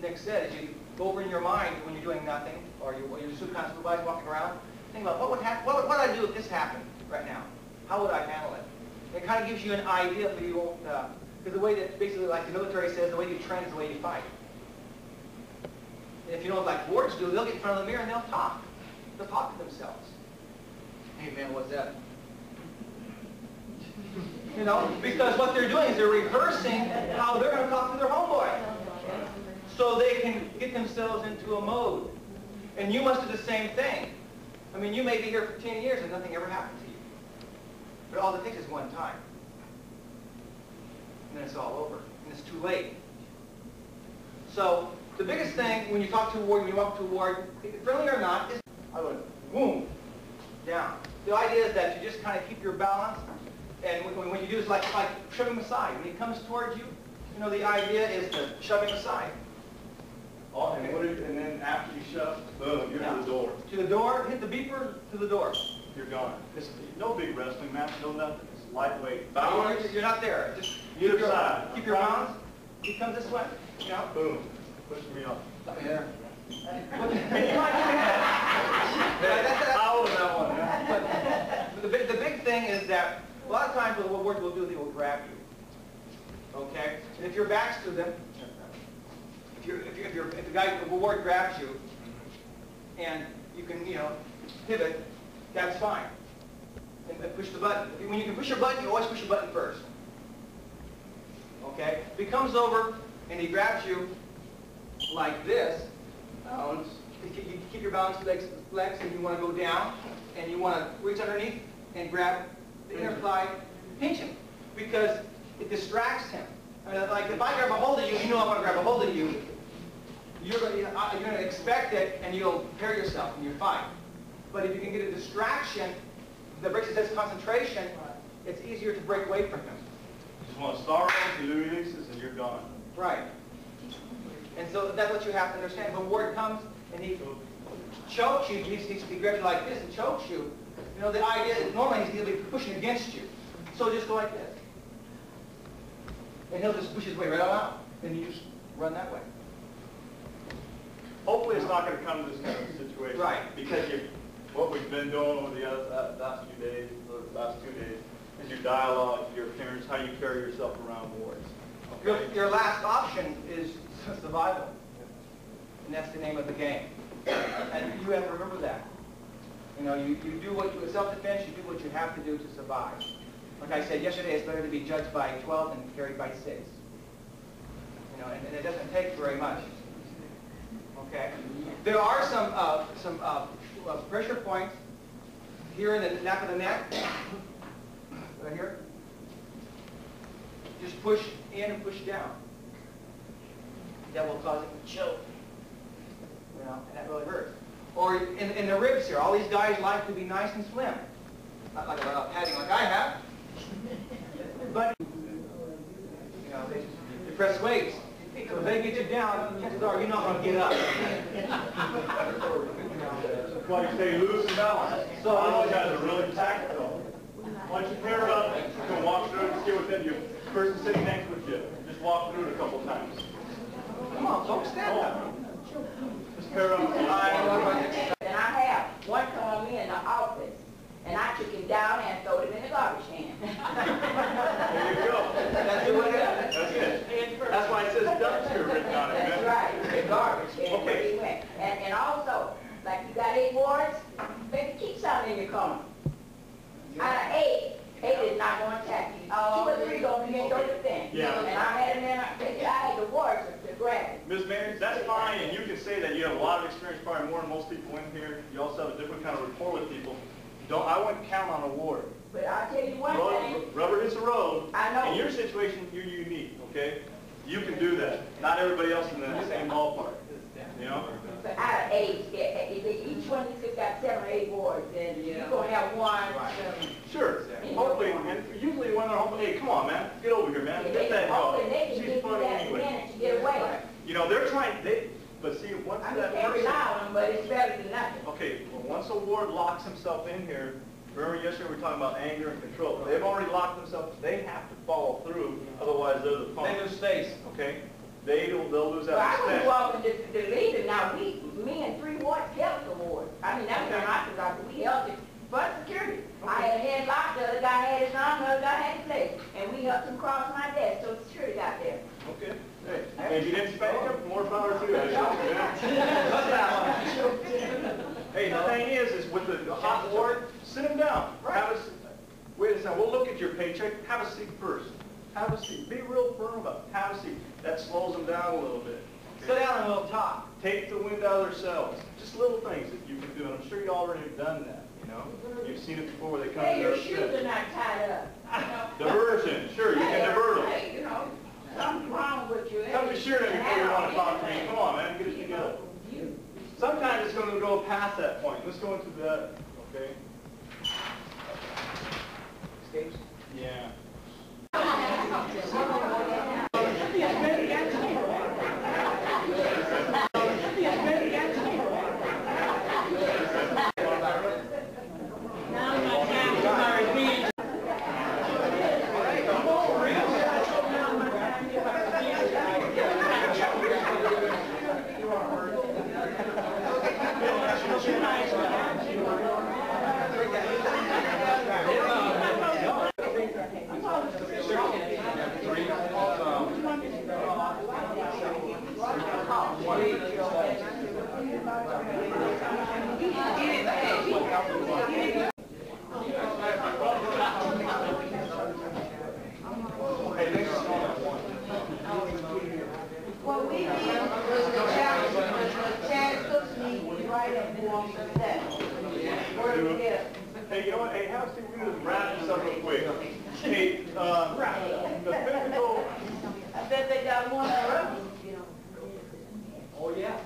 Nick said, as you go over in your mind when you're doing nothing, or you're subconscious walking around, think about what would happen. What would I do if this happened right now? How would I handle it? It kind of gives you an idea, but you won't. Because the way that basically, like the military says, the way you train is the way you fight. And if you know, like wards do, they'll get in front of the mirror and they'll talk. They'll talk to themselves. Hey man, what's that? You know, because what they're doing is they're rehearsing how they're going to talk to their homeboy, so they can get themselves into a mode. And you must do the same thing. I mean, you may be here for 10 years and nothing ever happened to you. But all it takes is one time. And then it's all over. And it's too late. So the biggest thing when you talk to a ward, when you walk to a ward, friendly or not, is I would boom, down. The idea is that you just kind of keep your balance. And when you do is like shove him aside. When he comes towards you, you know, the idea is to shove him aside. Oh, and then after you shove, boom, you're to the door. To the door, hit the beeper, to the door. You're gone. It's no big wrestling match, no nothing. It's lightweight. Balance. You're not there. Just either side. Keep your balance. He comes this way. You know? Boom. Push me off. There. I was that one. But the big thing is that a lot of times what wards will do, they will grab you. Okay? And if your back's to them, if the guy, the ward grabs you, and you can, you know, pivot, that's fine. And push the button. When you can push your button, you always push your button first. Okay? If he comes over and he grabs you like this, balance. You keep your balance legs, and you want to go down, and you want to reach underneath and grab the inner thigh, pinch him, because it distracts him. I mean, like if I grab a hold of you, you know I'm going to grab a hold of you. You're going to expect it, and you'll prepare yourself, and you're fine. But if you can get a distraction that breaks his concentration, it's easier to break away from him. You just want to start off, you releases, and you're gone. Right. And so that's what you have to understand. If a ward comes and he chokes you, he grabs you like this and chokes you, you know, the idea is normally he'll be pushing against you. So just go like this. And he'll just push his way right out, and you just run that way. Hopefully it's not going to come to this kind of situation. Right. Because what we've been doing over the last few days, the last 2 days, is your dialogue, your appearance, how you carry yourself around wards. Okay? Your last option is survival. And that's the name of the game. And you have to remember that. You know, you do what you, self-defense, you do what you have to do to survive. Like I said yesterday, it's better to be judged by 12 than carried by 6. You know, and it doesn't take very much. Okay? There are some pressure points here in the nape of the neck. Right here. Just push in and push down. That will cause it to choke. You know, and that really hurts. Or in the ribs here, all these guys like to be nice and slim. Not like a padding like I have. But, you know, they press weights. So if they get you down, chances are you're not going to get up. That's why you say lose and balance. So all those guys are really tactical. Once you pair up, you can walk through it and see within you. Person sitting next with you. Just walk through it a couple times. Come on, folks, stand up. Just pair up. And I have one come in the office, and I took him down and threw him in the garbage can. There you go. That's it. That's it. That's why it says dumpster written on it. That's right, the garbage can. Okay. Where he went. And also, like you got 8 wards, maybe keep something in your corner. Out of 8 is not going to attack you. 2 or 3 going to be in your defense. Yeah. And I had him in, I had the wards to grab it. Ms. Mary, that's fine, and you can say that you have a lot of experience, probably more than most people in here. You also have a different kind of rapport with people. I wouldn't count on a ward. But I'll tell you one thing. Rubber hits the road. I know. In your situation, you're unique, okay? You can do that. Not everybody else in the same ballpark. You know? But out of 8, each one of these got 7 or 8 wards, and you're going to have one. Sure. Hopefully, and usually when they're home, hey, come on, man, get over here, man. Get that dog. She's funny anyway. To get away. You know, they're trying, but see, once I that mean, every person... now and then, but it's better than nothing. Okay, well, once a ward locks himself in here, remember yesterday we were talking about anger and control. They've already locked themselves. They have to follow through as they're the pump. They lose space. Okay? They'll lose Well, I that was space. walking the leader. Now, me and 3 wards held the ward. I mean, that was our option, but we held it for security. I had a headlock, the other guy had his arm, the other guy had his leg. And we helped him cross my desk, so security got there. Okay. Hey, and if you didn't spank them, more power to you. Hey, the thing is with the hot ward, sit them down. Have a, wait a second, we'll look at your paycheck. Have a seat first. Have a seat. Be real firm about it. Have a seat. That slows them down a little bit. Sit down and we'll talk. Take the wind out of their sails. Just little things that you can do, and I'm sure you already have done that, you know. You've seen it before where they come Hey, in your there shoes are not tied up. Diversion. Sure, you can divert them. Hey, you know, something's wrong with you. Come to Sheridan before you want to talk to me. Come on, man, get it together. Sometimes it's going to go past that point. Let's go into that, okay? Escapes? Yeah. What we need was the Chad Cooks need to write up forms of that. Where do we get? Hey, you know what? Hey, have a seat. We're going to wrap this up real quick. Hey, the physical... I bet they got one for us. Oh, yeah.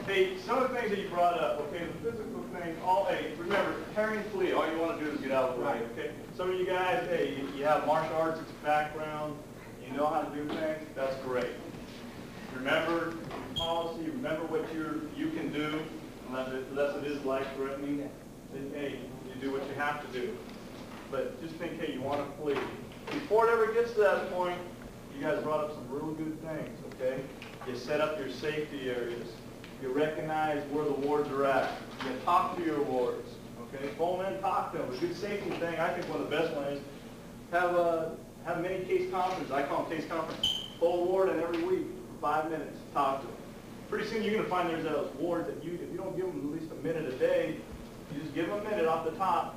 Hey, some of the things that you brought up, okay, the physical thing, hey, remember, preparing to flee, all you want to do is get out of the way, okay? Some of you guys, hey, you have martial arts background, you know how to do things, that's great. Remember policy, remember what you can do, unless it is life-threatening, then, hey, you do what you have to do. But just think, hey, you want to flee. Before it ever gets to that point, you guys brought up some really good things, okay? You set up your safety areas. You recognize where the wards are at. You talk to your wards, okay? Phone in, talk to them. A good safety thing, I think one of the best ones, have many case conferences. I call them case conferences. Full ward and every week for 5 minutes, talk to them. Pretty soon you're going to find there's those wards that if you don't give them at least a minute a day, you just give them a minute off the top.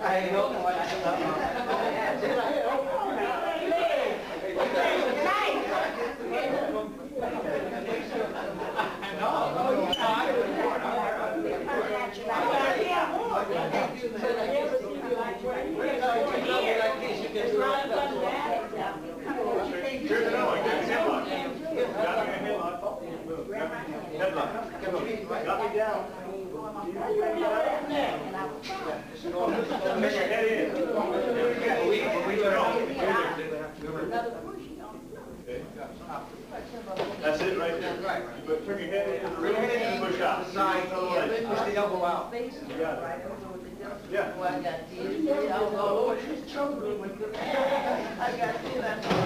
I know. Got me down. Push your head in. That's it right there. Right. But turn your head in, and push out. Side, push the elbow out. You got it. Yeah. I got this.